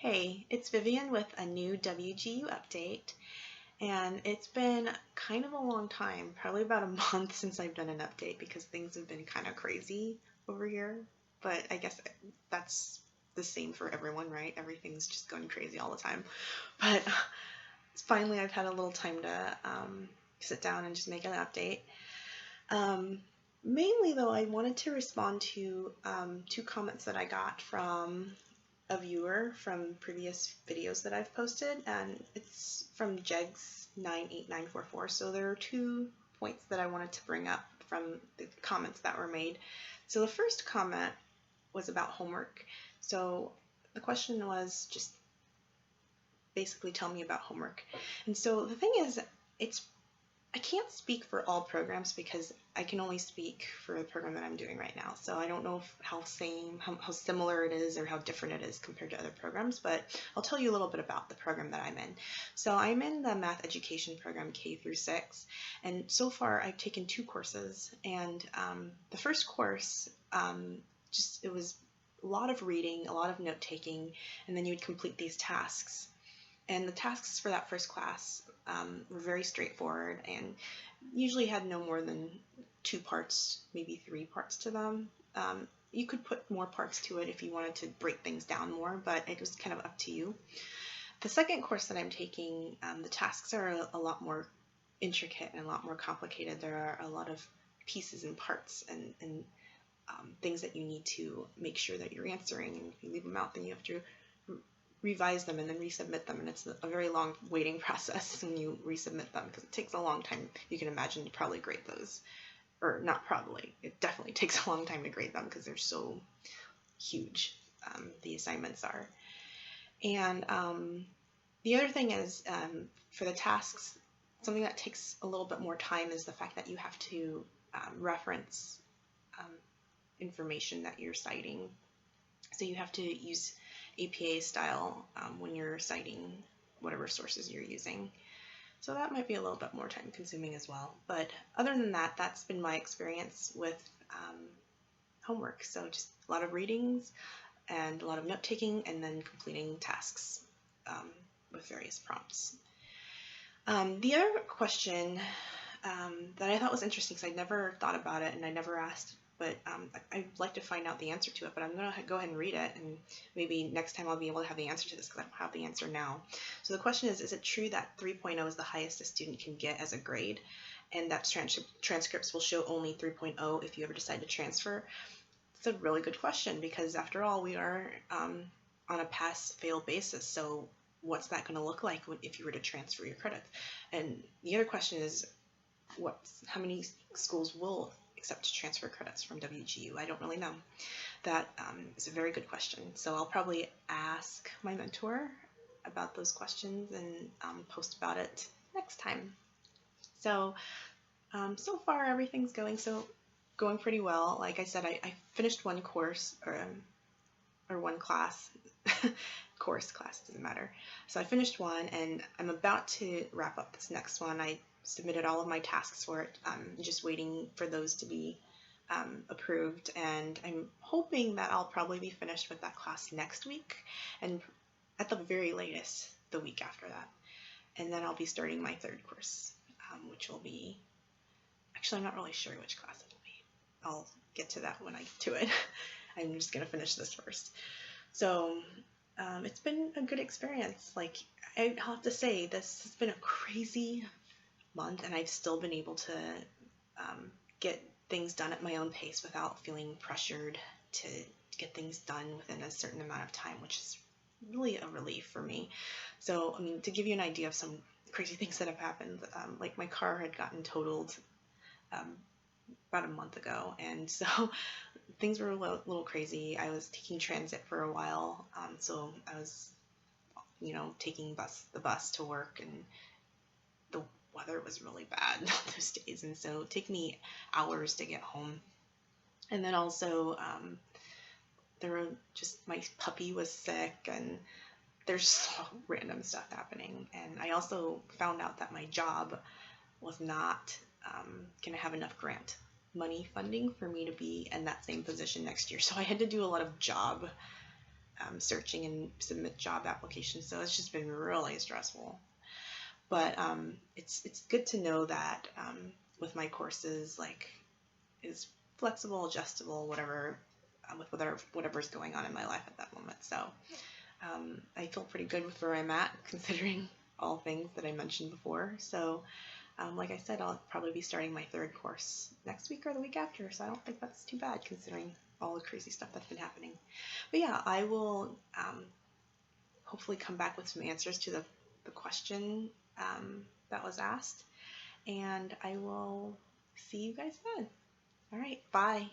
Hey, it's Vivian with a new WGU update, and it's been kind of a long time, probably about a month since I've done an update because things have been kind of crazy over here. But I guess that's the same for everyone, right? Everything's just going crazy all the time. But finally, I've had a little time to sit down and just make an update. Um, Mainly, though, I wanted to respond to two comments that I got from a viewer from previous videos that I've posted, and it's from Jeggz 98944. So there are 2 points that I wanted to bring up from the comments that were made. So the first comment was about homework. So the question was just basically tell me about homework. And so the thing is, I can't speak for all programs because I can only speak for the program that I'm doing right now. So I don't know how similar it is or how different it is compared to other programs, but I'll tell you a little bit about the program that I'm in. So I'm in the math education program K through 6, and so far I've taken 2 courses, and the first course, it was a lot of reading, a lot of note taking, and then you would complete these tasks. And the tasks for that first class were very straightforward and usually had no more than 2 parts, maybe 3 parts to them. You could put more parts to it if you wanted to break things down more, but it was kind of up to you. The second course that I'm taking, the tasks are a lot more intricate and a lot more complicated. There are a lot of pieces and parts and things that you need to make sure that you're answering. And if you leave them out, then you have to revise them and then resubmit them, and it's a very long waiting process when you resubmit them because it takes a long time. You can imagine to probably grade those, or not probably, it definitely takes a long time to grade them because they're so huge, the assignments are. And the other thing is, for the tasks, something that takes a little bit more time is the fact that you have to reference information that you're citing. So you have to use APA style when you're citing whatever sources you're using. So that might be a little bit more time consuming as well. But other than that, that's been my experience with homework. So just a lot of readings and a lot of note taking, and then completing tasks with various prompts. The other question that I thought was interesting, because I never thought about it and I never asked, but I'd like to find out the answer to it, but I'm going to go ahead and read it, and maybe next time I'll be able to have the answer to this because I don't have the answer now. So the question is it true that 3.0 is the highest a student can get as a grade, and that transcripts will show only 3.0 if you ever decide to transfer? It's a really good question, because after all, we are on a pass-fail basis, so what's that going to look like if you were to transfer your credits? And the other question is, how many schools will accept transfer credits from WGU? I don't really know. That is a very good question. So I'll probably ask my mentor about those questions and post about it next time. So so far everything's going pretty well. Like I said, I finished one course or one class. Class doesn't matter. So I finished one, and I'm about to wrap up this next one. I submitted all of my tasks for it. I'm just waiting for those to be approved, and I'm hoping that I'll probably be finished with that class next week, and at the very latest the week after that. And then I'll be starting my 3rd course, which will be, actually I'm not really sure which class it will be. I'll get to that when I get to it. I'm just going to finish this first. So it's been a good experience. Like, I'll have to say, this has been a crazy month, and I've still been able to get things done at my own pace without feeling pressured to get things done within a certain amount of time, which is really a relief for me. So, I mean, to give you an idea of some crazy things that have happened, like my car had gotten totaled about a month ago, and so things were a little crazy. I was taking transit for a while, so I was, taking the bus to work, and the weather was really bad those days, and so it took me hours to get home. And then also, my puppy was sick, and there's so random stuff happening. And I also found out that my job was not going to have enough grant money funding for me to be in that same position next year. So I had to do a lot of job searching and submit job applications. So it's just been really stressful. But it's good to know that with my courses, like, is flexible, adjustable, whatever, with whatever's going on in my life at that moment. So I feel pretty good with where I'm at, considering all things that I mentioned before. So like I said, I'll probably be starting my 3rd course next week or the week after, so I don't think that's too bad considering all the crazy stuff that's been happening. But yeah, I will hopefully come back with some answers to the question that was asked, and I will see you guys then. All right, bye.